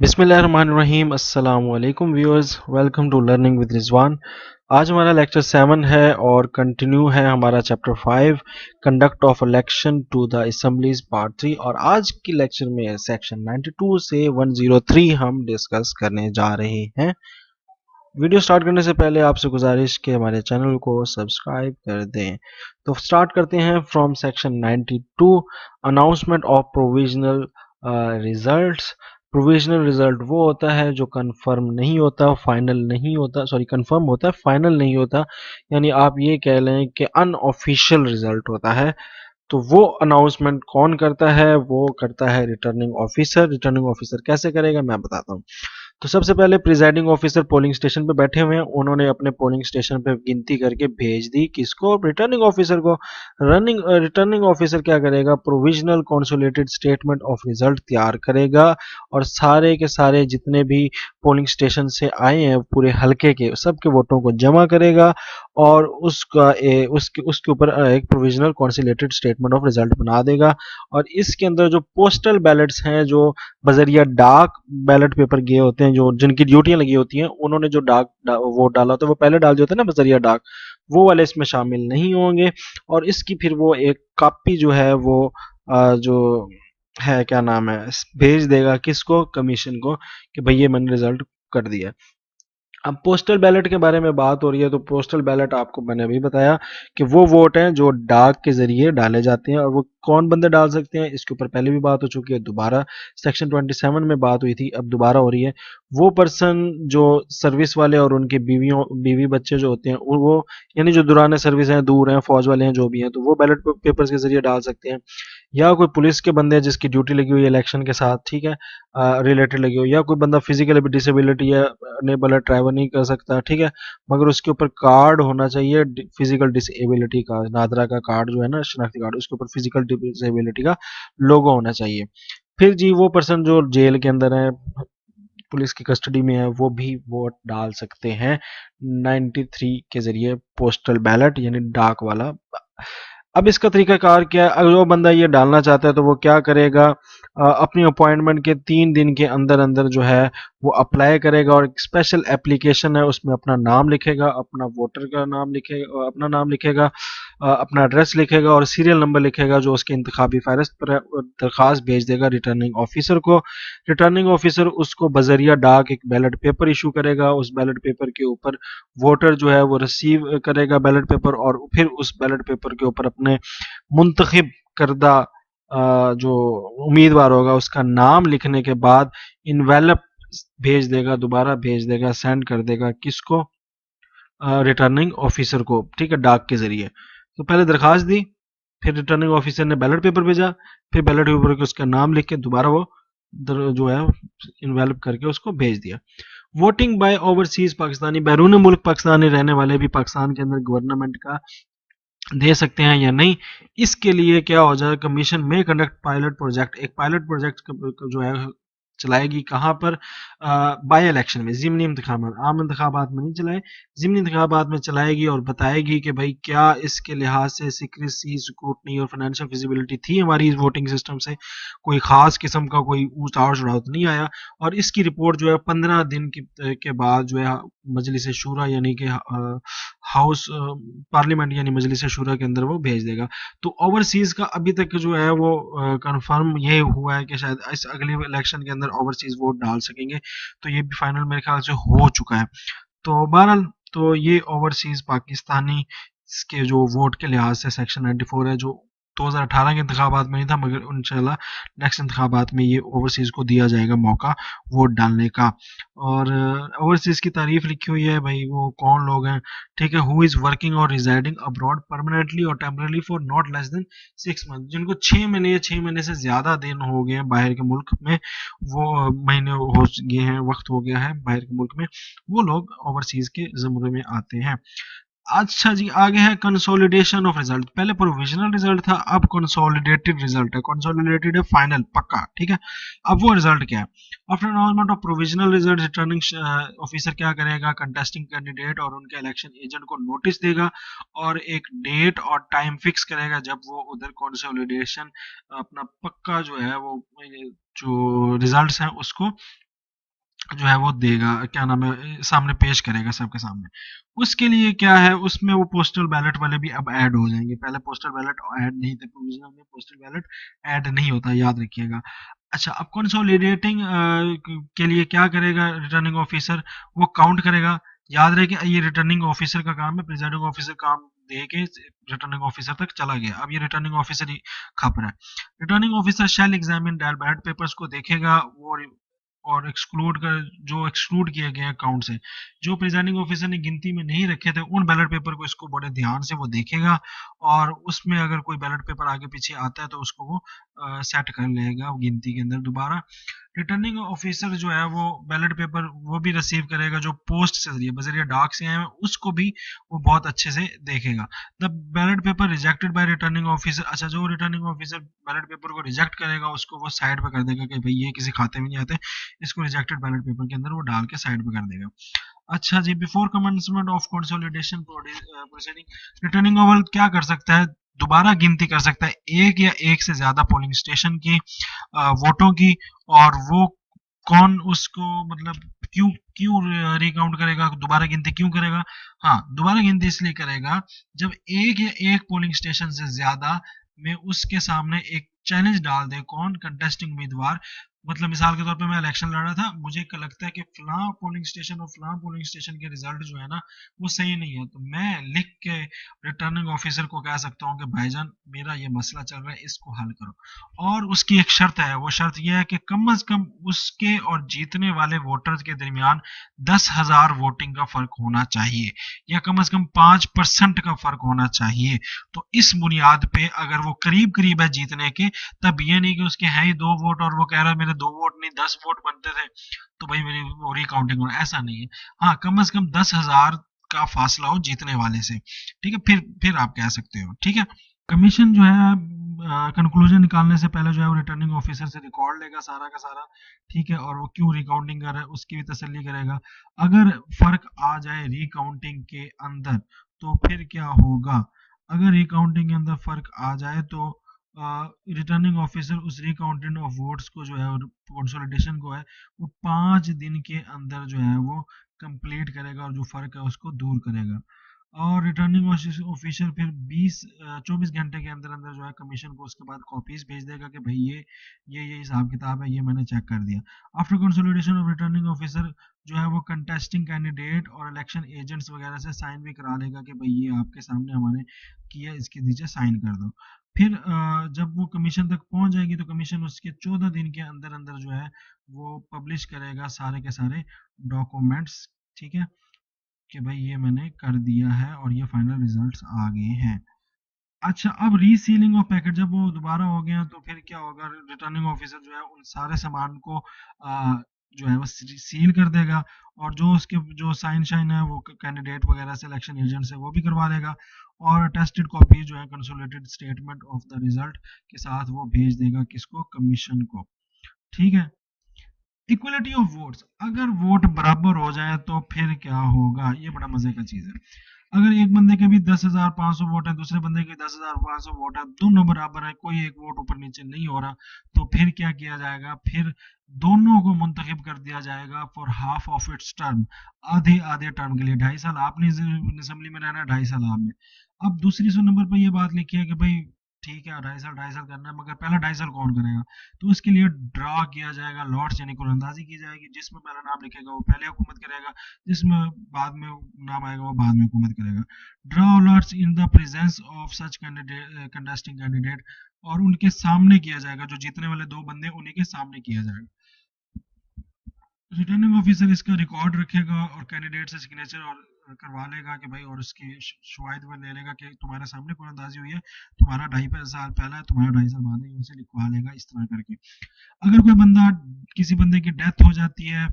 बिस्मिल्लाहिर्रहमानिर्रहीम अस्सलाम वालेकुम viewers, welcome to learning with Rizwan. आज हमारा लेक्चर 7 है और कंटिन्यू है हमारा chapter 5 conduct of election to the assemblies part 3। और आज की लेक्चर में सेक्शन 92 से 103 हम डिस्कस करने जा रहे हैं। वीडियो स्टार्ट करने से पहले आपसे गुजारिश कि हमारे चैनल को सब्सक्राइब कर दें। तो स्टार्ट करते हैं from section 92, announcement of provisional results. Provisional result वो होता है जो कंफर्म नहीं होता, फाइनल नहीं होता, सॉरी कंफर्म होता है, फाइनल नहीं होता। यानी आप ये कह लें कि अनऑफिशियल रिजल्ट होता है। तो वो अनाउंसमेंट कौन करता है? वो करता है रिटर्निंग ऑफिसर। रिटर्निंग ऑफिसर कैसे करेगा मैं बताता हूँ। तो सबसे पहले प्रिजाइडिंग ऑफिसर पोलिंग स्टेशन पे बैठे हुए हैं, उन्होंने अपने पोलिंग स्टेशन पे गिनती करके भेज दी किसको? रिटर्निंग ऑफिसर को। रिटर्निंग ऑफिसर क्या करेगा? Provisional consolidated statement of result तैयार करेगा और सारे के सारे जितने भी पोलिंग स्टेशन से आए हैं पूरे हलके के सबके वोटों को जमा करेगा और उसके ऊपर एक provisional consolidated statement of result बना देगा। और इसके अंदर जो पोस्टल बैलेट्स हैं, जो बजरिया डाक बैलेट पेपर गए होते हैं, जो जिनकी ड्यूटियां लगी होती हैं, उन्होंने जो वोट डाला होता है वो पहले डाल दिया होता है ना बजरिया डाक, वो वाले इसमें शामिल नहीं होंगे। और इसकी फिर वो एक कॉपी जो है वो जो है क्या नाम है भेज देगा किसको? कमीशन को, कि भाई ये मैंने रिजल्ट कर दिया। अब पोस्टल बैलेट के बारे में बात हो रही है, तो पोस्टल बैलेट आपको मैंने अभी बताया कि वो वोट हैं जो डाक के जरिए डाले जाते हैं। और वो कौन बंदे डाल सकते हैं, इसके ऊपर पहले भी बात हो चुकी है, दोबारा सेक्शन 27 में बात हुई थी, अब दोबारा हो रही है। वो पर्सन जो सर्विस वाले और उनके बीवी बच्चे जो होते हैं, वो यानी जो दौरान सर्विस हैं, दूर हैं, फौज वाले हैं, जो भी हैं, तो वो बैलेट पेपर्स के जरिए डाल सकते हैं। या कोई पुलिस के बंदे जिसकी ड्यूटी लगी हुई है इलेक्शन के साथ, ठीक है, रिलेटेड लगी हुई, या कोई बंदा फिजिकल डिसेबिलिटी है, अनेबल है, ट्रैवल नहीं कर सकता, ठीक है, मगर उसके ऊपर कार्ड होना चाहिए फिजिकल डिसेबिलिटी का, नादरा का कार्ड जो है ना, शनाख्ती कार्ड, उसके ऊपर फिजिकल डिसेबिलिटी का लोगो होना चाहिए। फिर जी वो पर्सन जो जेल के अंदर है, पुलिस की कस्टडी में है, वो भी वोट डाल सकते हैं 93 के जरिए पोस्टल बैलेट यानी डाक वाला। अब इसका तरीकाकार क्या है? अगर वो बंदा ये डालना चाहता है तो वो क्या करेगा? अपनी अपॉइंटमेंट के 3 दिन के अंदर अंदर जो है वो अप्लाई करेगा और एक स्पेशल एप्लीकेशन है, उसमें अपना नाम लिखेगा, अपना वोटर का नाम लिखेगा, अपना नाम लिखेगा, अपना एड्रेस लिखेगा और सीरियल नंबर लिखेगा जो उसके इंतखाबी फहरिस्त पर है, और दरखास्त भेज देगा रिटर्निंग ऑफिसर को। रिटर्निंग ऑफिसर उसको बजरिया डाक एक बैलेट पेपर इशू करेगा। उस बैलेट पेपर के ऊपर वोटर जो है वो रिसीव करेगा बैलेट पेपर, और फिर उस बैलेट पेपर के ऊपर अपने मुंतखब करदा जो उम्मीदवार होगा उसका नाम लिखने के बाद इनवेलप भेज देगा, दोबारा भेज देगा, सेंड कर देगा किसको? रिटर्निंग ऑफिसर को, ठीक है, डाक के जरिए। तो पहले दरखास्त दी, फिर रिटर्निंग ऑफिसर ने बैलेट पेपर भेजा, फिर बैलेट पेपर के उसका नाम लिख के दोबारा वो जो है इन्वेल्प करके उसको भेज दिया। वोटिंग बाय ओवरसीज पाकिस्तानी, बैरून मुल्क पाकिस्तानी रहने वाले भी पाकिस्तान के अंदर गवर्नमेंट का दे सकते हैं या नहीं, इसके लिए क्या हो जाए? कमीशन में कंडक्ट पायलट प्रोजेक्ट, एक पायलट प्रोजेक्ट जो है चलाएगी। कहाँ पर? बाई इलेक्शन में, ज़िमनी इंतखाबात, आम इंतखाबात में नहीं चलाए, ज़िमनी इंतखाबात में चलाएगी और बताएगी कि भाई क्या इसके लिहाज से सिक्रेसी, स्क्रूटनी और फाइनेंशियल फिजिबिलिटी थी हमारी इस वोटिंग सिस्टम से, कोई खास किस्म का कोई उतार चढ़ाव तो नहीं आया। और इसकी रिपोर्ट जो है 15 दिन के बाद जो है मजलिस शूरा यानी कि हाउस पार्लियामेंट यानी मजलिस शूरा के अंदर वो भेज देगा। तो ओवरसीज का अभी तक जो है वो कंफर्म ये हुआ है कि शायद इस अगले इलेक्शन के अंदर ओवरसीज वोट डाल सकेंगे। तो ये भी फाइनल मेरे ख्याल से हो चुका है। तो बहरहाल, तो ये ओवरसीज पाकिस्तानी के जो वोट के लिहाज से सेक्शन 94 है, जो 2018 के इंतखाबात में नहीं था, मगर इंशाल्लाह नेक्स्ट इंतखाबात में ये ओवरसीज को दिया जाएगा मौका वोट डालने का। और ओवरसीज की तारीफ लिखी हुई है, भाई वो कौन लोग हैं, ठीक है, हु इज वर्किंग और रिजाइडिंग अब्रॉड परमानेंटली और temporary for not less than 6 month, जिनको 6 महीने या 6 महीने से ज्यादा दिन हो गए हैं बाहर के मुल्क में, वो महीने हो गए हैं, वक्त हो गया है बाहर के मुल्क में, वो लोग ओवरसीज के जुमरे में आते हैं। अच्छा जी, आगे है कंसोलिडेशन ऑफ रिजल्ट। पहले प्रोविजनल रिजल्ट था, अब कंसोलिडेटेड रिजल्ट है। कंसोलिडेटेड है फाइनल, पक्का, ठीक है। अब वो रिजल्ट क्या है? After announcement of provisional result, returning officer क्या करेगा? कंटेस्टिंग कैंडिडेट और उनके इलेक्शन एजेंट को नोटिस देगा और एक डेट और टाइम फिक्स करेगा जब वो उधर कंसोलिडेशन अपना पक्का जो है वो जो रिजल्ट्स हैं उसको जो है वो देगा, क्या नाम है, सामने पेश करेगा सबके सामने। उसके लिए क्या है, उसमें वो पोस्टल बैलेट वाले भी अब ऐड हो जाएंगे। पहले पोस्टल बैलेट ऐड नहीं थे, प्रोविजनल में पोस्टल बैलेट ऐड नहीं होता, याद रखिएगा। अच्छा, अब कंसोलिडेटिंग के लिए क्या करेगा रिटर्निंग ऑफिसर, वो काउंट करेगा। याद रहे कि ये रिटर्निंग ऑफिसर का काम है, प्रिजाइडिंग ऑफिसर काम दे के रिटर्निंग ऑफिसर तक चला गया, अब ये रिटर्निंग ऑफिसर ही खप रहा है। Returning officer shall examine ballot papers को देखेगा वो, और एक्सक्लूड कर, जो एक्सक्लूड किए गए अकाउंट से, जो प्रिजाइडिंग ऑफिसर ने गिनती में नहीं रखे थे, उन बैलेट पेपर को इसको बड़े ध्यान से वो देखेगा, और उसमें अगर कोई बैलेट पेपर आगे पीछे आता है तो उसको वो सेट कर लेगा गिनती के अंदर दोबारा। रिटर्निंग ऑफिसर जो है वो बैलेट पेपर वो भी रिसीव करेगा जो पोस्ट से जरिए बजरिया डाक से आए हैं, उसको भी वो बहुत अच्छे से देखेगा। The ballot paper rejected by returning officer, अच्छा, जो रिटर्निंग ऑफिसर बैलेट पेपर को रिजेक्ट करेगा उसको वो साइड पे कर देगा कि भाई ये किसी खाते में नहीं आते, इसको रिजेक्टेड बैलेट पेपर के अंदर वो डाल के साइड पे कर देगा। अच्छा जी, before commencement of consolidation proceeding, returning officer क्या कर सकता है, दोबारा गिनती कर सकता है एक या एक से ज्यादा पोलिंग स्टेशन की वोटों की, और वो कौन उसको मतलब क्यों क्यों रिकाउंट करेगा, दोबारा गिनती क्यों करेगा। हाँ, दोबारा गिनती इसलिए करेगा जब एक या एक पोलिंग स्टेशन से ज्यादा में उसके सामने एक चैलेंज डाल दे, कौन, कंटेस्टिंग उम्मीदवार। मतलब मिसाल के तौर पे मैं इलेक्शन लड़ रहा था, मुझे लगता है कि फलां पोलिंग स्टेशन और फलां पोलिंग स्टेशन के रिजल्ट जो है ना वो सही नहीं है, तो मैं लिख के रिटर्निंग ऑफिसर को कह सकता हूँ कि भाईजान मेरा ये मसला चल रहा है, इसको हल करो। और उसकी एक शर्त है, वो शर्त यह है कि कम से कम उसके और जीतने वाले वोटर्स के दरमियान 10,000 वोटिंग का फर्क होना चाहिए, या कम से कम 5% का फर्क होना चाहिए। तो इस बुनियाद पे अगर वो करीब करीब है जीतने के, तब ये नहीं कि उसके हैं ही 2 वोट और वो कह रहा है मेरे 2 वोट नहीं 10 वोट बनते थे तो भाई मेरी वो रिकाउंटिंग होना, ऐसा नहीं है। हाँ, कम से कम 10,000 का फासला हो जीतने वाले से, ठीक है, फिर आप कह सकते हो, ठीक है। कमीशन जो है कंक्लूजन निकालने से पहले जो है वो रिटर्निंग ऑफिसर से रिकॉर्ड लेगा सारा का सारा, ठीक है, और वो क्यों रिकाउंटिंग कर रहा है उसकी भी तसल्ली करेगा। अगर फर्क आ जाए रिकाउंटिंग के अंदर तो फिर क्या होगा, अगर रिकाउंटिंग के अंदर फर्क आ जाए तो रिटर्निंग ऑफिसर उस रिकाउंटिंग ऑफ वोट्स को जो है कंसोलिडेशन को है वो 5 दिन के अंदर जो है वो कंप्लीट करेगा, और जो फर्क है उसको दूर करेगा। और रिटर्निंग ऑफिसर फिर 24 घंटे के अंदर अंदर जो है कमीशन को उसके बाद कॉपीज भेज देगा कि भाई ये हिसाब किताब है, ये मैंने चेक कर दिया। After consolidation of returning officer जो है वो कंटेस्टिंग कैंडिडेट और इलेक्शन एजेंट्स वगैरह से साइन भी करा लेगा कि भाई ये आपके सामने हमारे किया, इसके नीचे साइन कर दो। फिर जब वो कमीशन तक पहुंच जाएगी तो कमीशन उसके 14 दिन के अंदर अंदर जो है वो पब्लिश करेगा सारे के सारे डॉक्यूमेंट्स, ठीक है, कि भाई ये मैंने कर दिया है और ये फाइनल रिजल्ट्स आ गए हैं। अच्छा, अब रीसीलिंग ऑफ पैकेट जब वो दोबारा हो गया तो फिर क्या होगा, रिटर्निंग ऑफिसर जो है उन सारे सामान को जो है वो सील कर देगा, और जो उसके जो साइन शाइन है वो कैंडिडेट वगैरह से इलेक्शन एजेंट से वो भी करवा लेगा, और टेस्टेड कॉपी जो है consolidated statement of the result के साथ वो भेज देगा किसको, कमीशन को, ठीक है। इक्वलिटी ऑफ वोट्स, अगर वोट बराबर हो जाए तो फिर क्या होगा, ये बड़ा मजे का चीज है। अगर एक बंदे के भी 10,500 वोट है, दूसरे बंदे के 10,500 वोट है, दोनों बराबर है, कोई एक वोट ऊपर नीचे नहीं हो रहा, तो फिर क्या किया जाएगा, फिर दोनों को मुंतखब कर दिया जाएगा for half of its term, आधे आधे टर्म के लिए। 2.5 साल आपने असेंबली में रहना है, 2.5 साल आपने। अब दूसरी सौ नंबर पर यह बात लिखी है कि भाई ठीक है, 2.5 साल करना है, मगर पहला 2.5 साल कौन करेगा, तो उसके लिए ड्रा किया जाएगा, लॉट्स यानी कुलंदाजी की जाएगी, जिसमें पहला नाम लिखेगा वो पहले हुकूमत करेगा, जिसमें बाद में नाम आएगा वो बाद में हुकूमत करेगा। Draw lots in the presence of such candidate, contesting candidate, और उनके सामने किया जाएगा, जो जीतने वाले 2 बंदे उन्हीं के सामने किया जाएगा। रिटर्निंग ऑफिसर इसका रिकॉर्ड रखेगा और कैंडिडेट से सिग्नेचर और करवा लेगा कि भाई, और उसकी शवाहिद में ले लेगा कि तुम्हारे सामने कुलंदाजी हुई है, तुम्हारा 2.5 साल पहला है, तुम्हारा 2.5 साल बाद है, उनसे लिखवा लेगा इस तरह करके। अगर कोई बंदा, किसी बंदे की डेथ हो जाती है,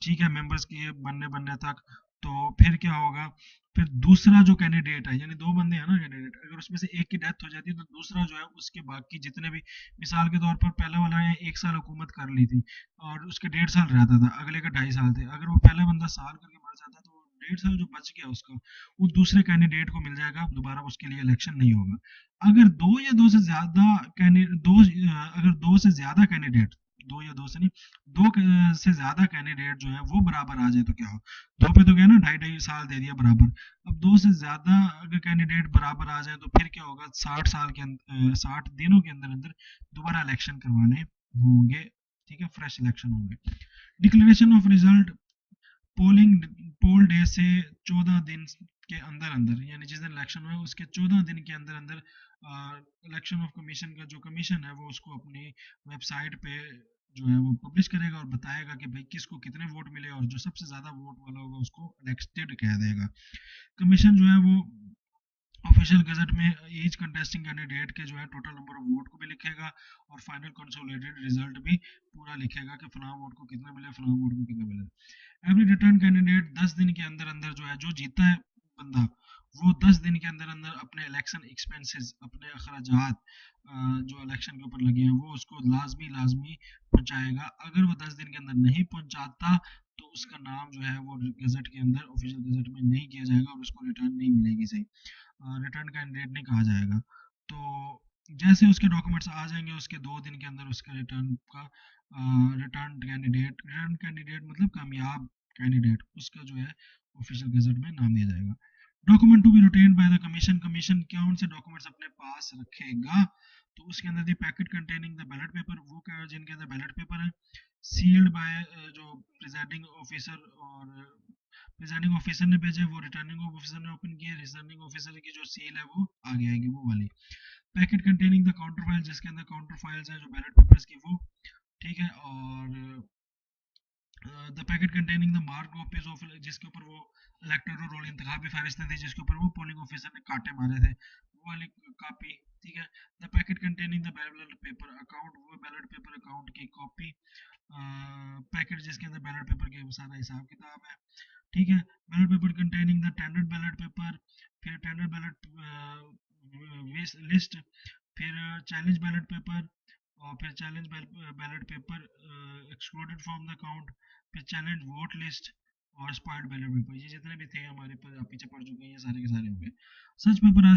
ठीक है, मेंबर्स की बनने बनने तक, तो फिर क्या होगा, फिर दूसरा जो कैंडिडेट है, यानी 2 बंदे हैं ना कैंडिडेट, अगर उसमें से एक की डेथ हो जाती है तो दूसरा जो है उसके बाकी जितने भी, मिसाल के तौर पर पहले वाला ने 1 साल हुकूमत कर ली थी और उसके 1.5 साल रहता था, अगले के 2.5 साल थे, अगर वो पहले बंदा साल करके मर जाता तो 1.5 साल जो बच गया उसका, वो दूसरे कैंडिडेट को मिल जाएगा, दोबारा उसके लिए इलेक्शन नहीं होगा। अगर दो या दो से ज्यादा कैंडिडेट, अगर 2 से ज्यादा कैंडिडेट दो या दो से नहीं, से ज्यादा कैंडिडेट जो है वो बराबर आ जाए तो क्या हो। दो पे तो क्या है ना, ढाई ढाई साल दे दिया बराबर। अब दो से ज्यादा अगर कैंडिडेट बराबर आ जाए तो फिर क्या होगा, 60 साल के अंदर, 60 दिनों के अंदर अंदर दोबारा इलेक्शन करवाने होंगे। ठीक है, फ्रेश इलेक्शन होंगे। Declaration of result, polling poll day से 14 दिन के अंदर अंदर, यानी जिस दिन इलेक्शन हुआ उसके 14 दिन के अंदर अंदर इलेक्शन ऑफ कमीशन का जो कमीशन है वो उसको अपनी वेबसाइट पे जो है वो पब्लिश करेगा और बताएगा कि भाई किसको कितने वोट मिले, और जो सबसे ज्यादा वोट वाला होगा उसको इलेक्टेड कह देगा। कमीशन जो है वो ऑफिशियल गजट में ईच कंटेस्टिंग कैंडिडेट के जो है टोटल नंबर ऑफ वोट को भी लिखेगा, और फाइनल कंसोलिडेटेड रिजल्ट भी पूरा लिखेगा कि फलां वोट को कितना मिले, फलां वोट को कितना मिले। एवरी रिटर्न कैंडिडेट 10 दिन के अंदर अंदर जो है, जो जीता है बंदा, वो 10 दिन के अंदर अंदर अपने इलेक्शन एक्सपेंसेस, अपने अखराजात जो इलेक्शन के ऊपर लगे हैं वो उसको लाजमी लाजमी पहुंचाएगा। अगर वो 10 दिन के अंदर नहीं पहुंचाता तो उसका नाम जो है वो गजट के अंदर, ऑफिशियल गजट में नहीं किया जाएगा और उसको रिटर्न नहीं मिलेगी सही, रिटर्न कैंडिडेट नहीं कहा जाएगा। तो जैसे उसके डॉक्यूमेंट्स आ जाएंगे उसके 2 दिन के अंदर उसका रिटर्न का, रिटर्न कैंडिडेट मतलब कामयाब कैंडिडेट, उसका जो है ऑफिशियल गजट में नाम दिया जाएगा। Document to be retain by the commission, commission कौन से डॉक्यूमेंट्स अपने पास रखेगा, तो उसके अंदर the packet containing the ballot paper, वो क्या जिनके अंदर बैलेट पेपर है, सील्ड बाय जो प्रिजाइडिंग ऑफिसर, और प्रिजाइडिंग ऑफिसर ने भेजे, वो रिटर्निंग ऑफिसर ने ओपन किए, रिटर्निंग ऑफिसर की जो सील है वो आगे आएगी वो वाली। Packet containing the counter file, जिसके अंदर काउंटर फाइल्स है जो बैलेट पेपर्स की वो, ठीक है। और the packet containing the mark copies of, जिसके ऊपर वो इलेक्टोरल रोल इंतखाबी फहरिस्तें थी जिसके ऊपर वो पोलिंग ऑफिसर ने कांटे मारे थे, वो वाली कॉपी, ठीक है। The packet containing the ballot paper account, वो बैलेट पेपर अकाउंट की कॉपी, पैकेट जिसके अंदर बैलेट पेपर के सारा हिसाब किताब है, ठीक है। Ballot paper containing the tendered ballot paper, फिर टेंडर्ड बैलेट लिस्ट, फिर चैलेंज बैलेट पेपर, और फिर challenge ballot paper excluded from the count, फिर चैलेंज वोट लिस्ट, और स्पॉइल्ड बैलेट पेपर। ये जितने भी थे हमारे पर पीछे पड़ चुके हैं, ये सारे के सारे हो गए। सच पेपर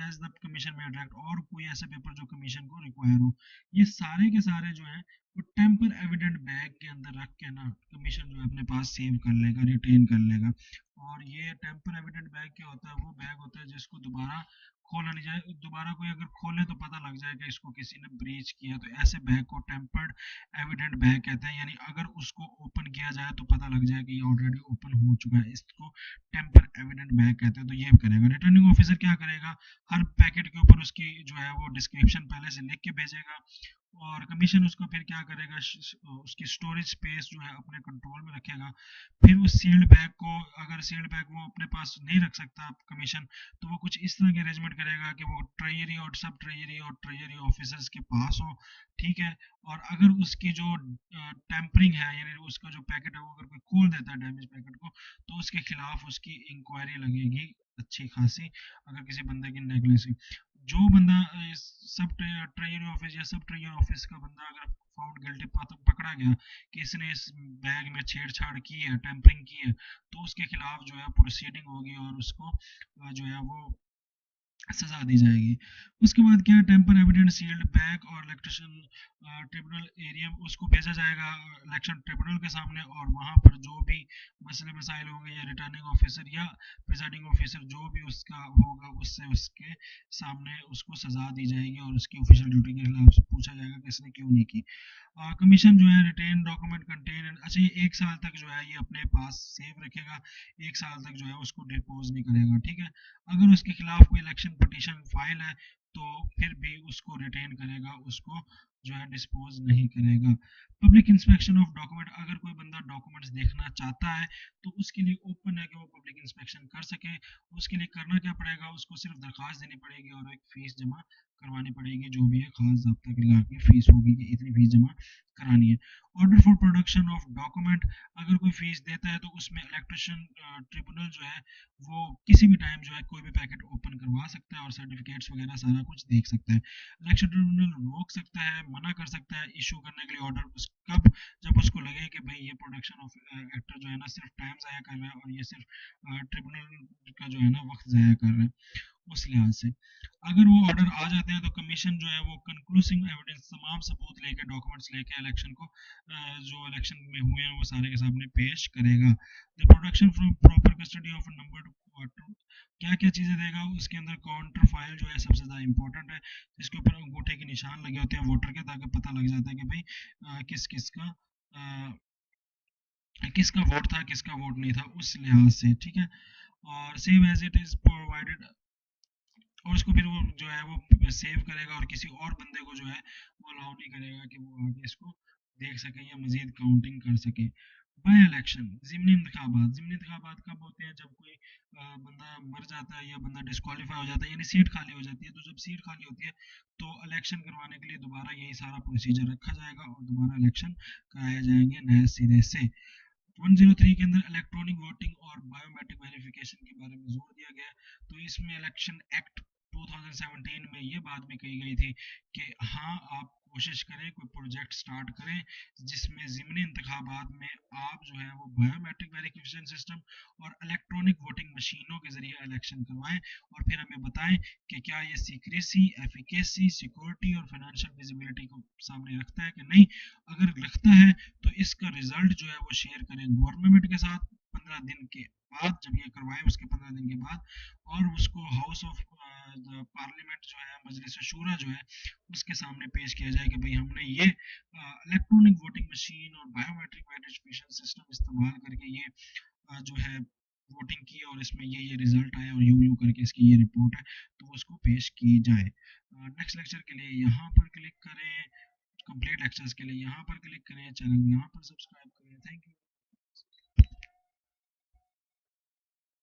एज द कमीशन में अट्रैक्ट, और कोई ऐसे पेपर जो कमीशन को रिक्वायर हो, ये सारे के सारे जो है वो टेम्पर एविडेंट बैग के अंदर रख के ना कमीशन जो है अपने पास सेव कर लेगा, रिटेन कर लेगा। और ये टेम्पर एविडेंट बैग क्या होता है, वो बैग होता है जिसको दोबारा खोला नहीं जाए, दोबारा कोई अगर खोले तो पता लग जाए कि इसको किसी ने ब्रीच किया, तो ऐसे बैग को टेम्पर्ड एविडेंट बैग कहते हैं। यानी अगर उसको ओपन किया जाए तो पता लग जाए कि ये ऑलरेडी ओपन हो चुका है, इसको टेम्पर एविडेंट बैग कहते हैं। तो ये करेगा रिटर्निंग ऑफिसर, क्या करेगा, हर पैकेट के ऊपर उसकी जो है वो डिस्क्रिप्शन पहले से लिख के भेजेगा, और कमीशन उसको फिर क्या करेगा, उसकी स्टोरेज स्पेस जो है अपने कंट्रोल में रखेगा। फिर उस सील्ड बैग को, अगर सील्ड बैग वो अपने पास नहीं रख सकता कमीशन, तो वो कुछ इस तरह के अरेंजमेंट करेगा कि वो ट्रेजरी और सब ट्रेजरी और ट्रेजरी ऑफिसर्स के पास हो, ठीक है। और अगर उसकी जो टेम्परिंग है, यानी उसका जो पैकेट है वो अगर कोई खोल देता है डैमेज पैकेट को, तो उसके खिलाफ उसकी इंक्वायरी लगेगी अच्छी खासी, अगर किसी बंदे की नेगलेंसी। जो बंदा सब ट्रेजरी ऑफिस या सब ट्रेजरी ऑफिस का बंदा अगर फाउंड गिल्टी पकड़ा गया कि इसने इस बैग में छेड़छाड़ की है, टेम्परिंग की है, तो उसके खिलाफ जो है प्रोसीडिंग होगी और उसको जो है वो सजा दी जाएगी। उसके बाद क्या है, टेम्पर एविडेंट सील्ड बैग और इलेक्ट्रिशियन ट्रिब्यूनल एरिया, उसको भेजा जाएगा इलेक्शन ट्रिब्यूनल के सामने, और वहां पर जो भी मसले मसाइल होंगे या रिटर्निंग ऑफिसर या प्रिजाइडिंग ऑफिसर जो भी उसका होगा उससे उसके सामने उसको सजा दी जाएगी, और उसकी ऑफिशियल ड्यूटी के खिलाफ पूछा जाएगा कि इसने क्यों नहीं की। कमीशन जो है रिटेन डॉक्यूमेंट कंटेन, अच्छा ये 1 साल तक जो है ये अपने पास सेव रखेगा, 1 साल तक जो है उसको डिपोज नहीं करेगा, ठीक है। अगर उसके खिलाफ कोई इलेक्शन पिटीशन फाइल है तो फिर भी उसको रिटेन करेगा, उसको जो है डिस्पोज नहीं करेगा। पब्लिक इंस्पेक्शन ऑफ डॉक्यूमेंट, अगर कोई बंदा डॉक्यूमेंट्स देखना चाहता है तो उसके लिए ओपन है कि वो पब्लिक इंस्पेक्शन कर सके। उसके लिए करना क्या पड़ेगा, उसको सिर्फ दरखास्त देनी पड़ेगी और एक फीस जमा करवानी पड़ेगी, जो भी है खास ज़ाब्ता के लगा के फीस होगी कि इतनी फीस जमा करानी है। Order for production of document, अगर कोई फीस देता है तो उसमें इलेक्ट्रिशियन ट्रिब्यूनल जो है वो किसी भी टाइम जो है कोई भी पैकेट ओपन करवा सकता है और सर्टिफिकेट्स वगैरह सारा कुछ देख सकता है। इलेक्शन ट्रिब्यूनल रोक सकता है, मना कर सकता है इशू करने के लिए ऑर्डर, कब, जब उसको लगे कि भाई ये प्रोडक्शन ऑफ एक्टर जो है ना सिर्फ टाइम ज़ाया कर रहा है और ये सिर्फ ट्रिब्यूनल का जो है ना वक्त ज़ाया कर रहा है। उस लिहाज से अगर वो ऑर्डर आ जाते हैं तो कमीशन जो है वो कंक्लूसिव एविडेंस, तमाम सबूत लेके, डॉक्यूमेंट्स लेके इलेक्शन को जो इलेक्शन में हुए हैं वो सारे के सामने पेश करेगा। The production from proper custody of number two, क्या क्या चीजें देगा उसके अंदर, काउंटर फाइल जो है सबसे ज्यादा इंपॉर्टेंट है, जिसके ऊपर अंगूठे के निशान लगे होते हैं वोटर के, ताकि पता लग जाता है कि भाई किस किस का किसका वोट था किसका वोट नहीं था उस लिहाज से, ठीक है। और save as it is provided, और उसको फिर वो जो है वो सेव करेगा और किसी और बंदे को जो है वो अलाउ नहीं करेगा कि वो आगे इसको देख सके या मजीद काउंटिंग कर सके। बाय इलेक्शन, ज़िमनी इंतखाबात, ज़िमनी इंतखाबात कब होते हैं, जब कोई बंदा मर जाता है या बंदा डिस्क्वालीफाई हो जाता है, यानी सीट खाली हो जाती है, तो जब सीट खाली होती है तो इलेक्शन करवाने के लिए दोबारा यही सारा प्रोसीजर रखा जाएगा और दोबारा इलेक्शन कराए जाएंगे नए सिरे से। 103 के अंदर इलेक्ट्रॉनिक वोटिंग और बायोमेट्रिक वेरिफिकेशन के बारे में जोर दिया गया है। तो इसमें इलेक्शन एक्ट 2017 में ये बात भी कही गई थी कि हाँ, आप कोशिश करें, कोई प्रोजेक्ट स्टार्ट करें जिसमें ज़िमनी इंतखाबात में आप जो है वो बायोमेट्रिक वेरिफिकेशन सिस्टम और इलेक्ट्रॉनिक वोटिंग मशीनों के जरिए इलेक्शन करवाएं, और फिर हमें बताएं कि क्या ये सीक्रेसी, एफिकेसी, सिक्योरिटी और फाइनेंशियल विजिबिलिटी को सामने रखता है कि नहीं। अगर रखता है तो इसका रिजल्ट जो है वो शेयर करें गवर्नमेंट के साथ 15 दिन के बाद, जब ये करवाएं उसके 15 दिन के बाद, और उसको हाउस ऑफ पार्लियामेंट जो है, मजलिस शूरा जो है, उसके सामने पेश किया जाए कि भाई हमने ये इलेक्ट्रॉनिक वोटिंग मशीन और बायोमेट्रिक वेरिफिकेशन सिस्टम इस्तेमाल करके ये जो है वोटिंग की और इसमें ये रिजल्ट आया और यूं यूं करके इसकी ये रिपोर्ट है, तो वो उसको पेश की जाए। नेक्स्ट लेक्चर के लिए यहाँ पर क्लिक करें, कंप्लीट लेक्चर्स के लिए यहाँ पर क्लिक करें, चैनल यहाँ पर सब्सक्राइब करें। Thank you.